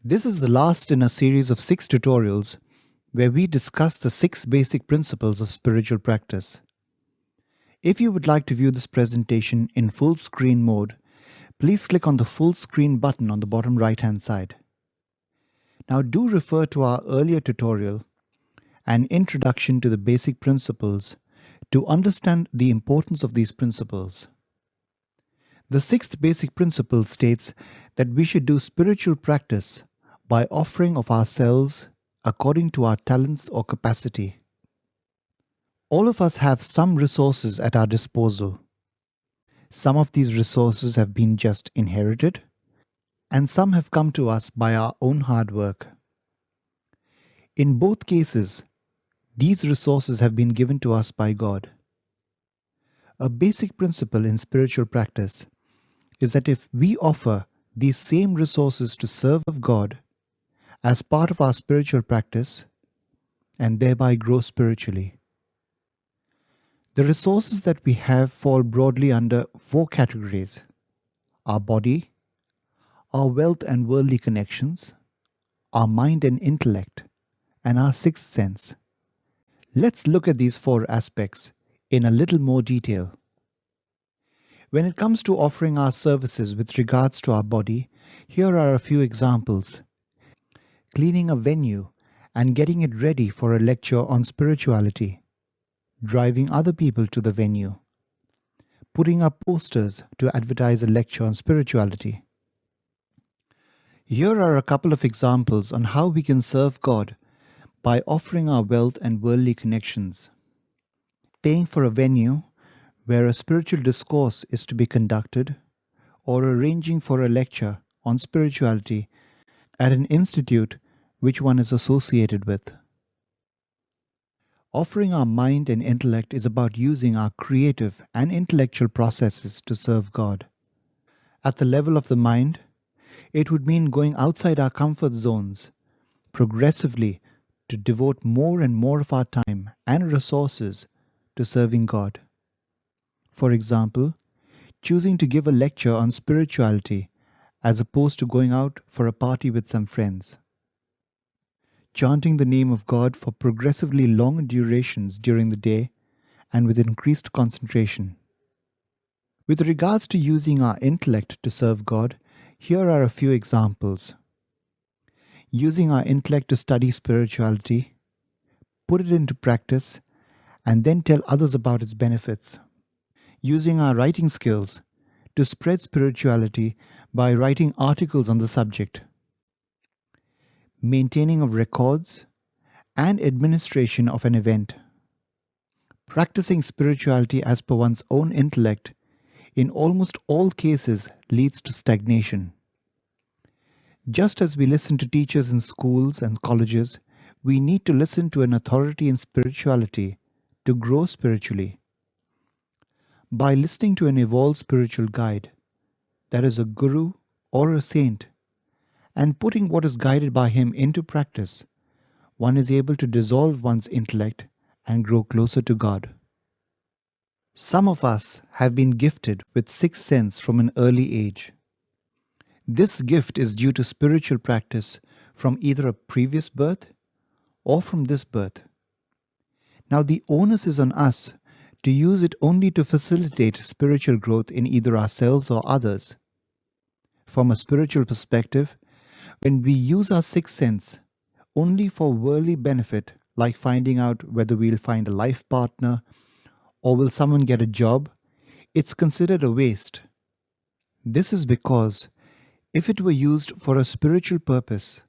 This is the last in a series of 6 tutorials where we discuss the 6 basic principles of spiritual practice. If you would like to view this presentation in full screen mode, please click on the full screen button on the bottom right hand side. Now do refer to our earlier tutorial, An Introduction to the Basic Principles, to understand the importance of these principles. The 6th basic principle states that we should do spiritual practice by offering of ourselves according to our talents or capacity. All of us have some resources at our disposal. Some of these resources have been just inherited, and some have come to us by our own hard work. In both cases, these resources have been given to us by God. A basic principle in spiritual practice is that if we offer these same resources to serve God as part of our spiritual practice and thereby grow spiritually. The resources that we have fall broadly under 4 categories: our body, our wealth and worldly connections, our mind and intellect, and our 6th sense. Let's look at these 4 aspects in a little more detail. When it comes to offering our services with regards to our body, here are a few examples. Cleaning a venue and getting it ready for a lecture on spirituality, driving other people to the venue, putting up posters to advertise a lecture on spirituality. Here are a couple of examples on how we can serve God by offering our wealth and worldly connections. Paying for a venue where a spiritual discourse is to be conducted, or arranging for a lecture on spirituality at an institute which one is associated with. Offering our mind and intellect is about using our creative and intellectual processes to serve God. At the level of the mind, it would mean going outside our comfort zones, progressively to devote more and more of our time and resources to serving God. For example, choosing to give a lecture on spirituality as opposed to going out for a party with some friends. Chanting the name of God for progressively long durations during the day and with increased concentration. With regards to using our intellect to serve God, here are a few examples. Using our intellect to study spirituality, put it into practice, and then tell others about its benefits. Using our writing skills to spread spirituality by writing articles on the subject. Maintaining of records and administration of an event. Practicing spirituality as per one's own intellect in almost all cases leads to stagnation. Just as we listen to teachers in schools and colleges, we need to listen to an authority in spirituality to grow spiritually. By listening to an evolved spiritual guide, that is a guru or a saint, and putting what is guided by him into practice, one is able to dissolve one's intellect and grow closer to God. Some of us have been gifted with 6th sense from an early age. This gift is due to spiritual practice from either a previous birth or from this birth. Now the onus is on us to use it only to facilitate spiritual growth in either ourselves or others. From a spiritual perspective, when we use our 6th sense only for worldly benefit, like finding out whether we'll find a life partner or will someone get a job, it's considered a waste. This is because if it were used for a spiritual purpose,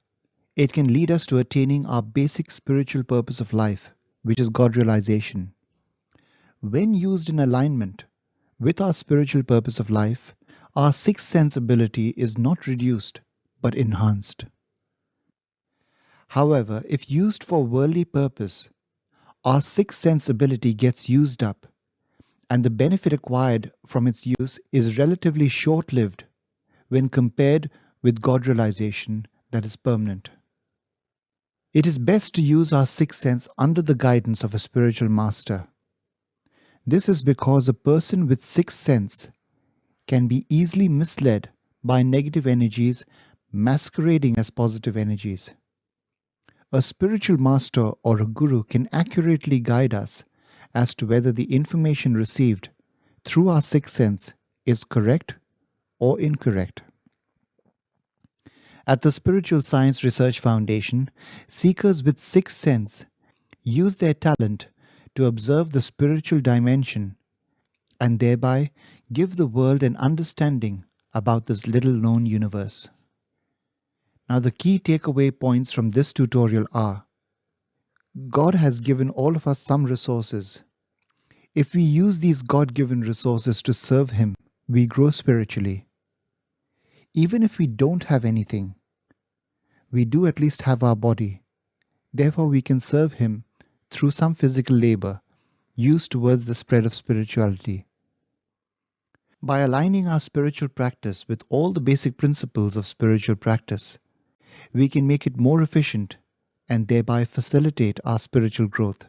it can lead us to attaining our basic spiritual purpose of life, which is God realization. When used in alignment with our spiritual purpose of life, our 6th sense ability is not reduced but enhanced. However, if used for worldly purpose, our 6th sense ability gets used up, and the benefit acquired from its use is relatively short-lived when compared with God realization that is permanent. It is best to use our 6th sense under the guidance of a spiritual master. This is because a person with 6th sense can be easily misled by negative energies masquerading as positive energies. A spiritual master or a guru can accurately guide us as to whether the information received through our sixth sense is correct or incorrect. At the Spiritual Science Research Foundation, seekers with sixth sense use their talent to observe the spiritual dimension and thereby give the world an understanding about this little known universe. Now, the key takeaway points from this tutorial are: God has given all of us some resources. If we use these God given resources to serve Him, we grow spiritually. Even if we don't have anything, we do at least have our body. Therefore, we can serve Him through some physical labor used towards the spread of spirituality. By aligning our spiritual practice with all the basic principles of spiritual practice, we can make it more efficient and thereby facilitate our spiritual growth.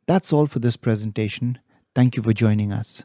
That's all for this presentation. Thank you for joining us.